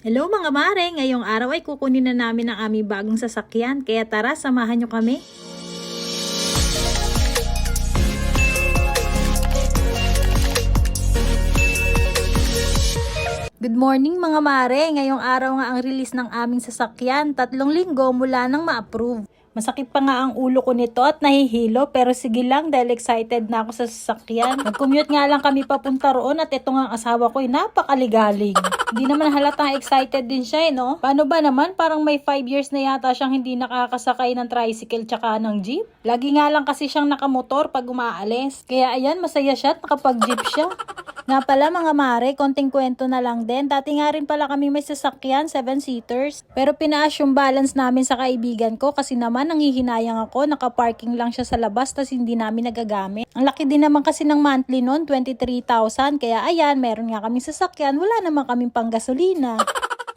Hello mga mare! Ngayong araw ay kukunin na namin ang aming bagong sasakyan. Kaya tara, samahan nyo kami. Good morning mga mare! Ngayong araw nga ang release ng aming sasakyan. 3 linggo mula nang ma-approve. Masakit pa nga ang ulo ko nito at nahihilo, pero sige lang dahil excited na ako sa sasakyan. Nag-commute nga lang kami papunta roon at ito nga ang asawa ko ay napakaligalig. Hindi naman halatang excited din siya no? Paano ba naman? Parang may 5 years na yata siyang hindi nakakasakay ng tricycle tsaka ng jeep. Lagi nga lang kasi siyang nakamotor pag umaalis. Kaya ayan, masaya siya at nakapag-jeep siya. Nga pala mga mare, konting kwento na lang din. Dati nga rin pala kami may sasakyan, 7-seaters. Pero pinaas yung balance namin sa kaibigan ko kasi naman nangihinayang ako. Nakaparking lang siya sa labas tas hindi namin nagagamit. Ang laki din naman kasi ng monthly noon, 23,000. Kaya ayan, meron nga kaming sasakyan. Wala naman kaming panggasolina.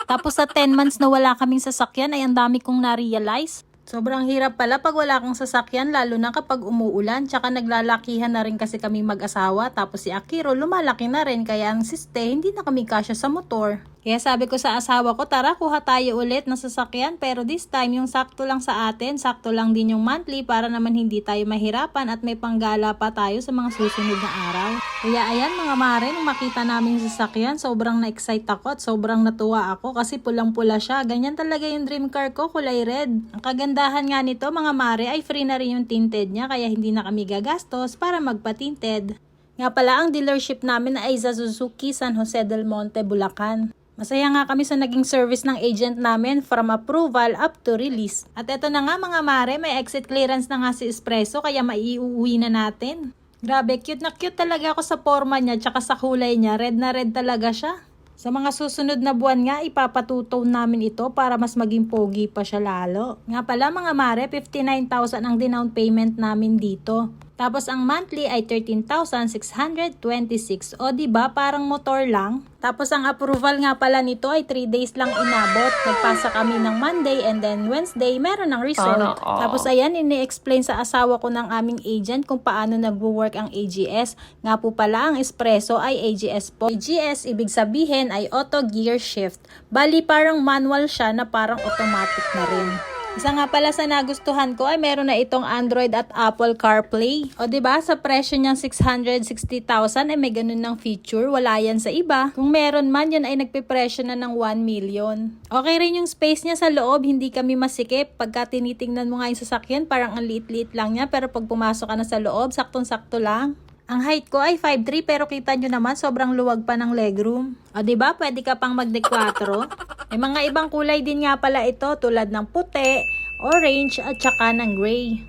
Tapos sa 10 months na wala kaming sasakyan ay ang dami kong na-realize. Sobrang hirap pala pag wala kang sasakyan, lalo na kapag umuulan. Tsaka naglalakihan na rin kasi kami mag-asawa. Tapos si Akiro lumalaki na rin, kaya ang siste hindi na kami kasya sa motor. Kaya sabi ko sa asawa ko, tara kuha tayo ulit ng sasakyan, pero this time yung sakto lang sa atin, sakto lang din yung monthly para naman hindi tayo mahirapan at may panggala pa tayo sa mga susunod na araw. Kaya ayan mga mare, nung makita namin yung sasakyan, sobrang na-excite ako at sobrang natuwa ako kasi pulang-pula siya. Ganyan talaga yung dream car ko, kulay red. Ang kagandahan nga nito mga mare ay free na rin yung tinted niya, kaya hindi na kami gagastos para magpa-tinted. Nga pala ang dealership namin ay sa Suzuki San Jose del Monte, Bulacan. Masaya nga kami sa naging service ng agent namin from approval up to release. At eto na nga mga mare, may exit clearance na nga si Espresso kaya maiuwi na natin. Grabe, cute na cute talaga ako sa forma niya tsaka sa kulay niya. Red na red talaga siya. Sa mga susunod na buwan nga, ipapatutow namin ito para mas maging pogi pa siya lalo. Nga pala mga mare, 59,000 ang down payment namin dito. Tapos ang monthly ay 13,626. O diba parang motor lang? Tapos ang approval nga pala nito ay 3 days lang inabot. Nagpasa kami ng Monday and then Wednesday meron ng result. Tapos ayan, ini-explain sa asawa ko ng aming agent kung paano nagwo-work ang AGS. Nga po pala ang Espresso ay AGS po. AGS ibig sabihin ay auto gear shift. Bali parang manual siya na parang automatic na rin. Isa nga pala sa nagustuhan ko ay meron na itong Android at Apple CarPlay. O diba sa presyo niyang 660,000 ay may ganun ng feature. Wala yan sa iba. Kung meron man, yun ay nagpipresyo na ng 1 million. Okay rin yung space niya sa loob. Hindi kami masikip. Pagka tinitingnan mo nga yung sasakyan, parang ang liit-liit lang niya. Pero pag pumasok ka na sa loob, saktong-sakto lang. Ang height ko ay 5'3", pero kita nyo naman sobrang luwag pa ng legroom. O diba, pwede ka pang magdekwatro. May mga ibang kulay din nga pala ito tulad ng puti, orange at saka ng gray.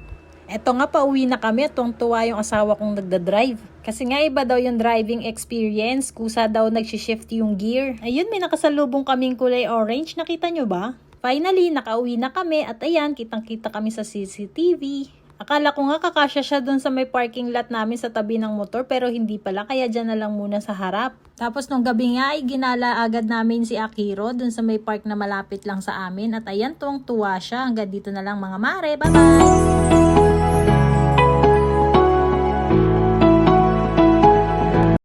Eto nga, pauwi na kami at tuwa yung asawa kong nagdadrive. Kasi nga iba daw yung driving experience, kusa daw nagsishift yung gear. Ayun, may nakasalubong kaming kulay orange, nakita nyo ba? Finally, nakauwi na kami at ayan, kitang-kita kami sa CCTV. Akala ko nga kakasya siya dun sa may parking lot namin sa tabi ng motor pero hindi pala, kaya dyan na lang muna sa harap. Tapos nung gabi nga ay ginala agad namin si Akiro dun sa may park na malapit lang sa amin at ayan, tuwang-tuwa siya. Hanggang dito na lang mga mare, bye bye!